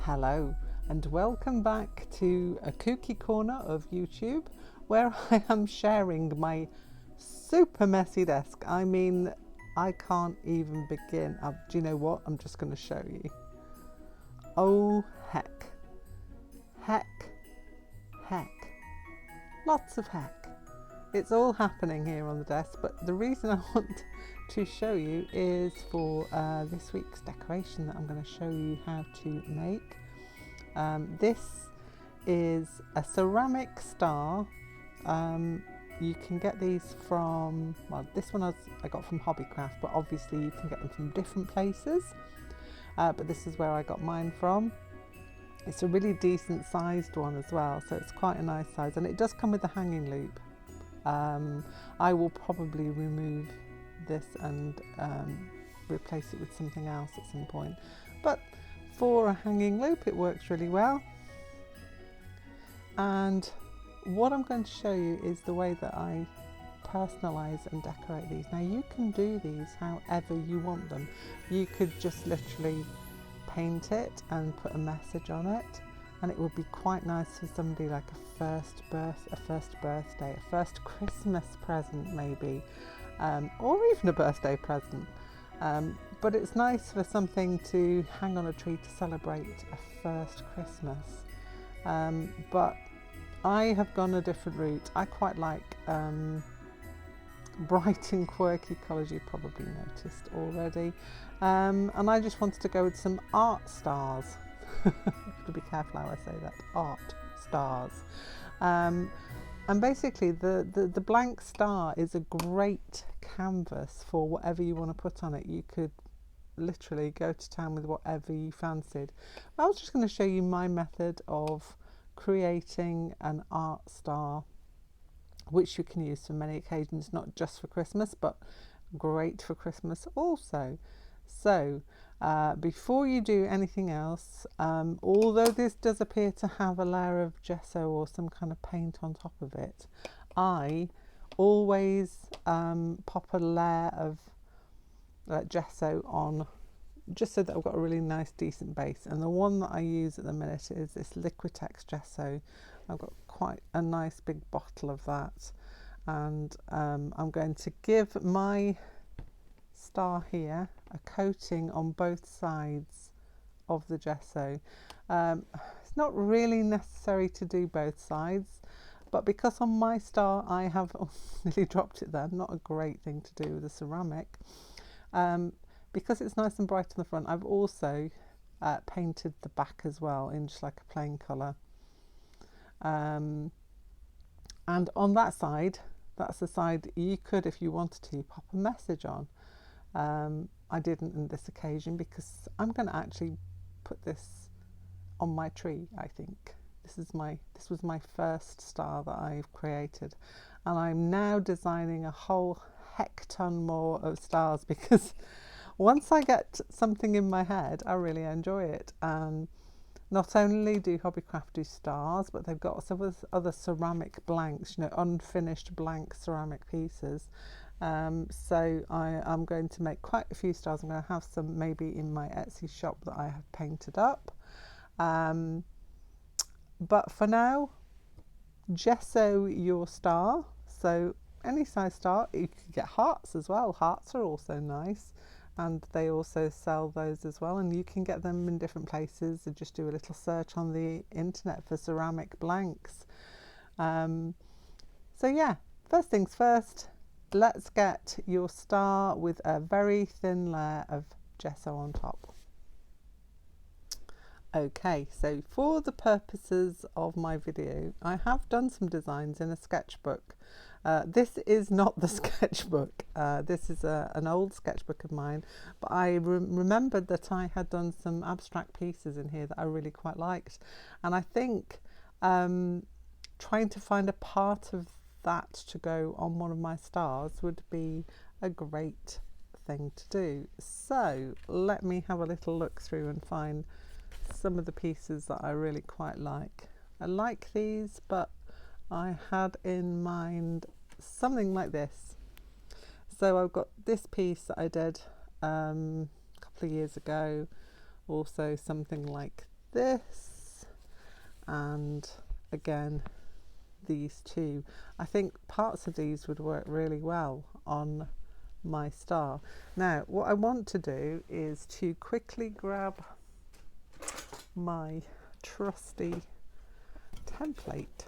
Hello and welcome back to a kooky corner of YouTube where I am sharing my super messy desk. I mean, I can't even begin. Do you know what? I'm just going to show you. Oh heck. Heck. Lots of heck. It's all happening here on the desk, but the reason I want to show you is for this week's decoration that I'm going to show you how to make. This is a ceramic star. You can get these from, well, this one I got from Hobbycraft, but obviously you can get them from different places. But this is where I got mine from. It's a really decent sized one as well, so it's quite a nice size, and it does come with a hanging loop. I will probably remove this and replace it with something else at some point, but for a hanging loop it works really well. And what I'm going to show you is the way that I personalize and decorate these. Now you can do these however you want them. You could just literally paint it and put a message on it, and it would be quite nice for somebody like a first birthday, a first Christmas present maybe, or even a birthday present. But it's nice for something to hang on a tree to celebrate a first Christmas. But I have gone a different route. I quite like bright and quirky colours, you probably noticed already. And I just wanted to go with some art stars. I have to be careful how I say that, art stars. And basically the blank star is a great canvas for whatever you want to put on it. You could literally go to town with whatever you fancied. I was just going to show you my method of creating an art star, which you can use for many occasions, not just for Christmas, but great for Christmas also. So before you do anything else, although this does appear to have a layer of gesso or some kind of paint on top of it, I always pop a layer of gesso on, just so that I've got a really nice decent base. And the one that I use at the minute is this Liquitex gesso. I've got quite a nice big bottle of that, and I'm going to give my star here a coating on both sides of the gesso. It's not really necessary to do both sides, but because on my star I have nearly dropped it there, not a great thing to do with a ceramic. Because it's nice and bright on the front, I've also painted the back as well in just like a plain colour. And on that side, that's the side you could, if you wanted to, pop a message on. I didn't on this occasion because I'm going to actually put this on my tree. I think this was my first star that I've created, and I'm now designing a whole heck ton more of stars because once I get something in my head, I really enjoy it. And not only do Hobbycraft do stars, but they've got some other ceramic blanks, you know, unfinished blank ceramic pieces. So I'm going to make quite a few stars. I'm going to have some maybe in my Etsy shop that I have painted up. But for now, gesso your star. So any size star. You can get hearts as well. Hearts are also nice, and they also sell those as well, and you can get them in different places. And just do a little search on the internet for ceramic blanks. So yeah, first things first, let's get your star with a very thin layer of gesso on top. Okay, so for the purposes of my video, I have done some designs in a sketchbook. This is not the sketchbook. This is an old sketchbook of mine, but I remembered that I had done some abstract pieces in here that I really quite liked, and I think trying to find a part of that to go on one of my stars would be a great thing to do. So let me have a little look through and find some of the pieces that I really quite like. I like these, but I had in mind something like this. So I've got this piece that I did a couple of years ago, also something like this, and again these two. I think parts of these would work really well on my star. Now what I want to do is to quickly grab my trusty template.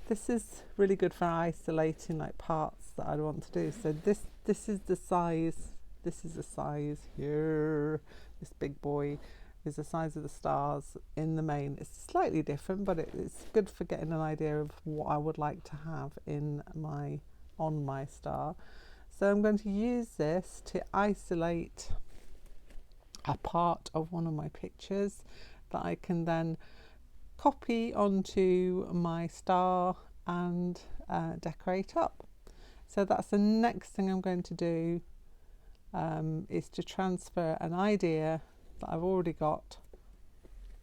This is really good for isolating like parts that I want to do. So this is the size. This is the size here. This big boy is the size of the stars in the main. It's slightly different, but it's good for getting an idea of what I would like to have on my star. So I'm going to use this to isolate a part of one of my pictures that I can then copy onto my star and decorate up. So that's the next thing I'm going to do, is to transfer an idea that I've already got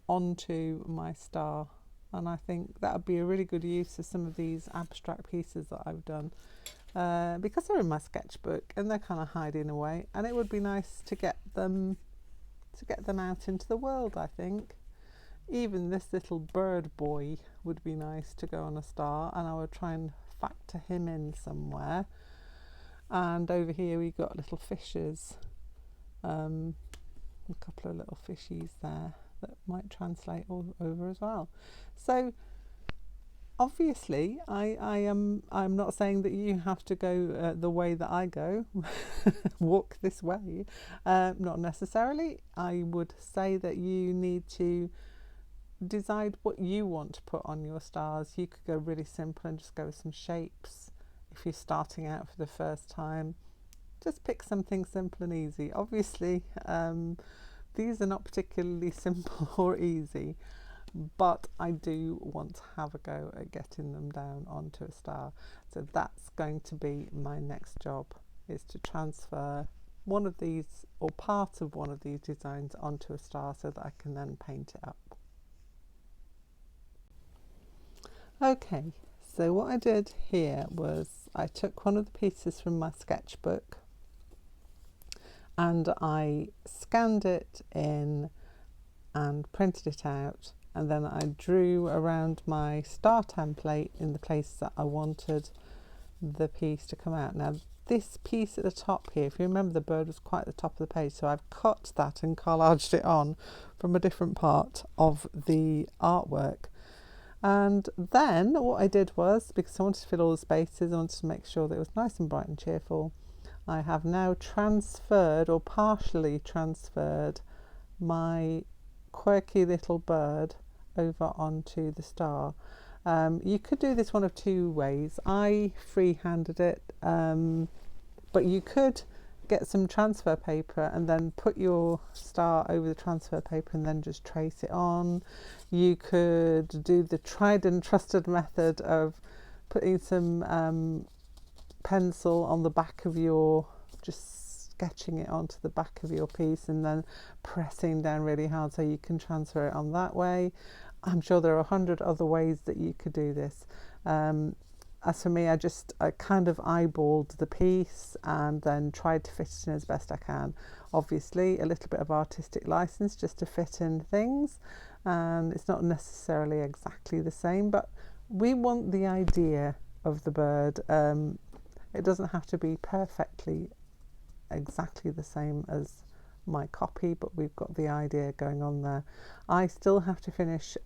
onto my star, and I think that would be a really good use of some of these abstract pieces that I've done, because they're in my sketchbook and they're kind of hiding away, and it would be nice to get them out into the world. I think even this little bird boy would be nice to go on a star, and I would try and factor him in somewhere. And over here we got little fishes, a couple of little fishies there that might translate all over as well. So obviously I'm not saying that you have to go the way that I go, walk this way, not necessarily. I would say that you need to decide what you want to put on your stars. You could go really simple and just go with some shapes. If you're starting out for the first time, just pick something simple and easy. Obviously these are not particularly simple or easy, but I do want to have a go at getting them down onto a star. So that's going to be my next job, is to transfer one of these or part of one of these designs onto a star so that I can then paint it up. Okay, so what I did here was I took one of the pieces from my sketchbook and I scanned it in and printed it out, and then I drew around my star template in the place that I wanted the piece to come out. Now this piece at the top here, if you remember, the bird was quite at the top of the page, so I've cut that and collaged it on from a different part of the artwork. And then what I did was, because I wanted to fill all the spaces, I wanted to make sure that it was nice and bright and cheerful, I have now transferred or partially transferred my quirky little bird over onto the star. You could do this one of two ways. I free-handed it, but you could get some transfer paper and then put your star over the transfer paper and then just trace it on. You could do the tried and trusted method of putting some pencil on the back of just sketching it onto the back of your piece and then pressing down really hard so you can transfer it on that way. I'm sure there are 100 other ways that you could do this. As for me, I kind of eyeballed the piece and then tried to fit it in as best I can. Obviously a little bit of artistic license just to fit in things, and it's not necessarily exactly the same, but we want the idea of the bird. It doesn't have to be perfectly exactly the same as my copy, but we've got the idea going on there. I still have to finish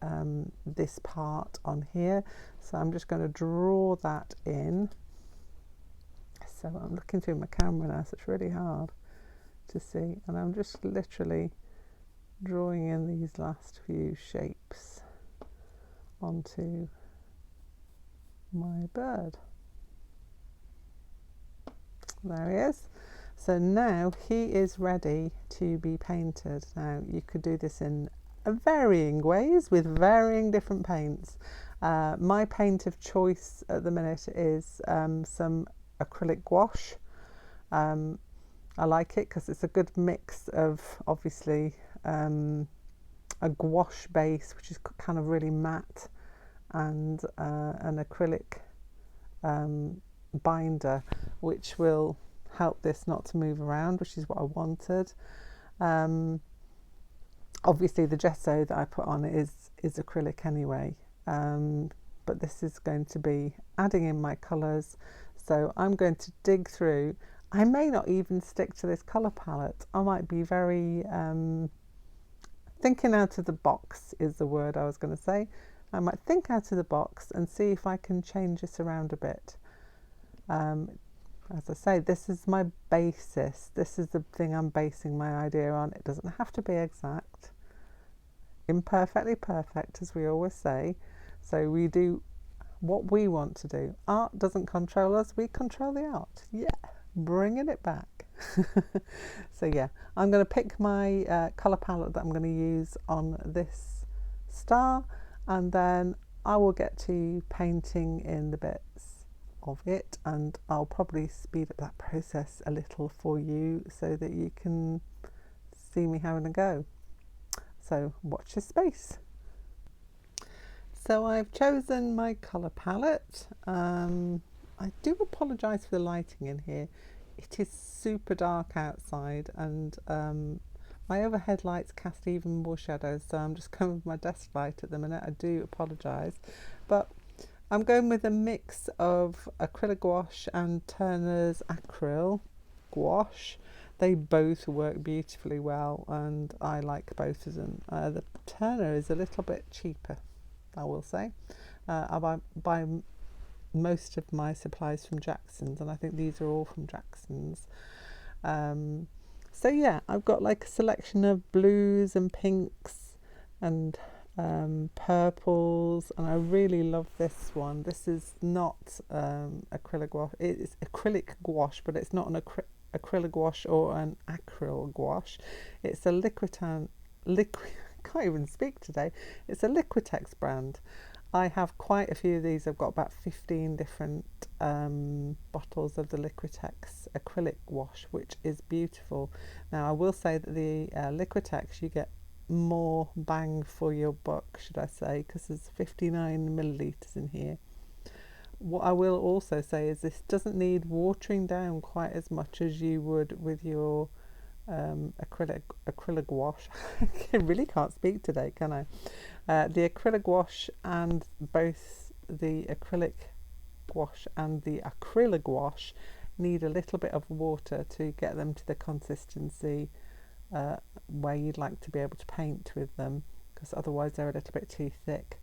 this part on here, so I'm just going to draw that in. So I'm looking through my camera now, so it's really hard to see, and I'm just literally drawing in these last few shapes onto my bird. There he is. So now he is ready to be painted. Now you could do this in varying ways with varying different paints. My paint of choice at the minute is some acrylic gouache. I like it because it's a good mix of obviously a gouache base, which is kind of really matte, and an acrylic binder, which will help this not to move around, which is what I wanted. Obviously the gesso that I put on is acrylic anyway, but this is going to be adding in my colours. So I'm going to dig through. I may not even stick to this colour palette. I might be very thinking out of the box is the word I was going to say. I might think out of the box and see if I can change this around a bit. As I say, this is my basis. This is the thing I'm basing my idea on. It doesn't have to be exact. Imperfectly perfect, as we always say. So we do what we want to do. Art doesn't control us, we control the art. Yeah, bringing it back. So yeah, I'm going to pick my colour palette that I'm going to use on this star, and then I will get to painting in the bits of it, and I'll probably speed up that process a little for you so that you can see me having a go. So watch this space. So I've chosen my colour palette. I do apologise for the lighting in here. It is super dark outside, and my overhead lights cast even more shadows, so I'm just going with my desk light at the minute. I do apologise, but I'm going with a mix of acrylic gouache and Turner's acryl gouache. They both work beautifully well, and I like both of them. The Turner is a little bit cheaper, I will say. I buy most of my supplies from Jackson's, and I think these are all from Jackson's. So yeah, I've got like a selection of blues and pinks and purples, and I really love this one. This is not acrylic gouache. It's acrylic gouache, but it's not an acrylic gouache or an acryl gouache. It's a liquid can't even speak today. It's a Liquitex brand. I have quite a few of these. I've got about 15 different bottles of the Liquitex acrylic gouache, which is beautiful. Now I will say that the Liquitex, you get more bang for your buck, should I say, because there's 59 millilitres in here. What I will also say is this doesn't need watering down quite as much as you would with your acrylic gouache. I really can't speak today, can I? The acrylic gouache and both the acrylic gouache and the acrylic gouache need a little bit of water to get them to the consistency where you'd like to be able to paint with them, because otherwise they're a little bit too thick.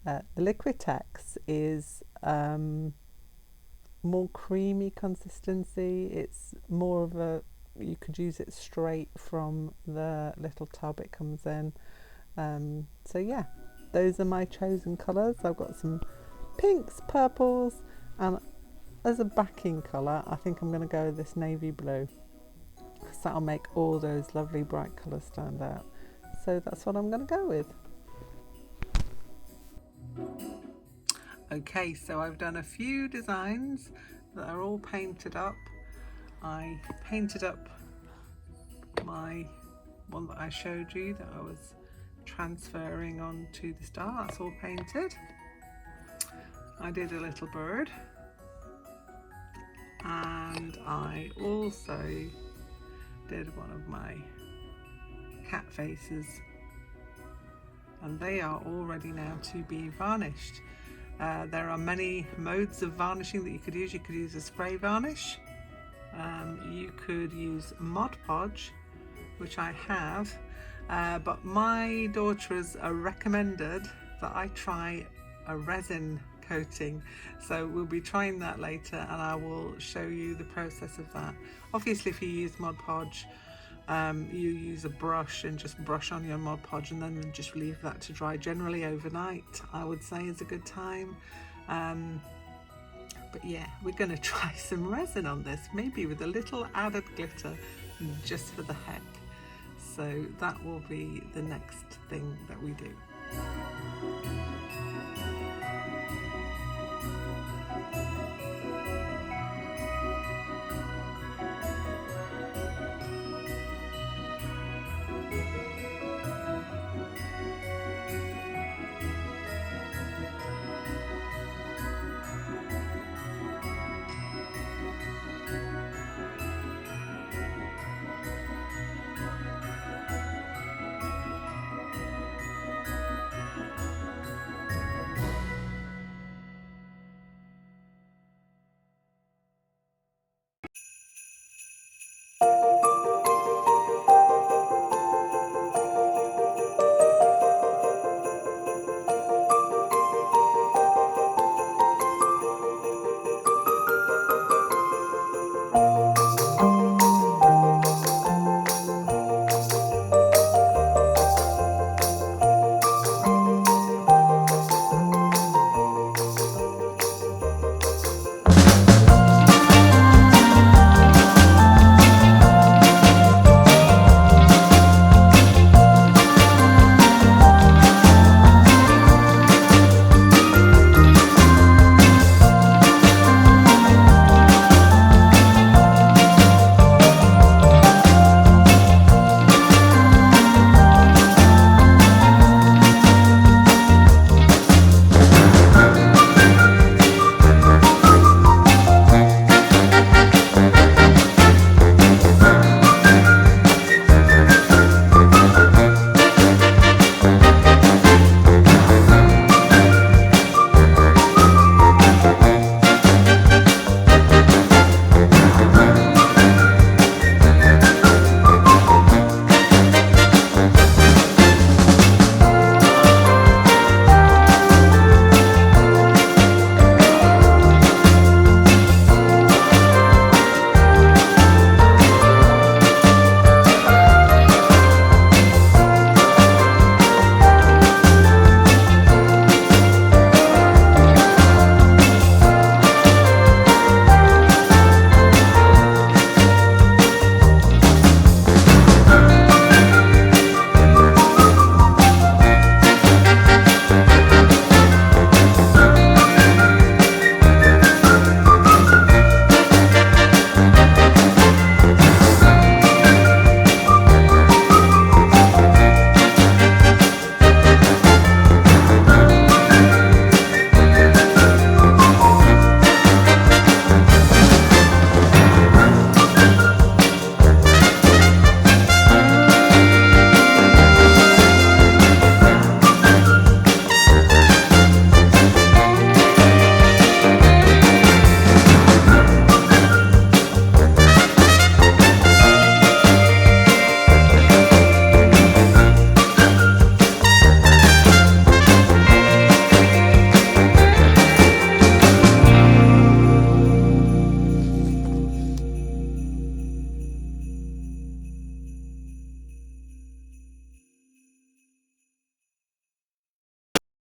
The Liquitex is more creamy consistency. It's more of a, you could use it straight from the little tub it comes in. So yeah, those are my chosen colours. I've got some pinks, purples, and as a backing colour I think I'm going to go with this navy blue, because that'll make all those lovely bright colours stand out. So that's what I'm going to go with. Okay, so I've done a few designs that are all painted up. I painted up my one that I showed you that I was transferring onto the star. That's all painted. I did a little bird, and I also did one of my cat faces, and they are all ready now to be varnished. There are many modes of varnishing that you could use. You could use a spray varnish, you could use Mod Podge, which I have, but my daughter has recommended that I try a resin coating, so we'll be trying that later, and I will show you the process of that. Obviously if you use Mod Podge, you use a brush and just brush on your Mod Podge and then just leave that to dry. Generally overnight, I would say, is a good time. But yeah, we're going to try some resin on this, maybe with a little added glitter just for the heck. So that will be the next thing that we do.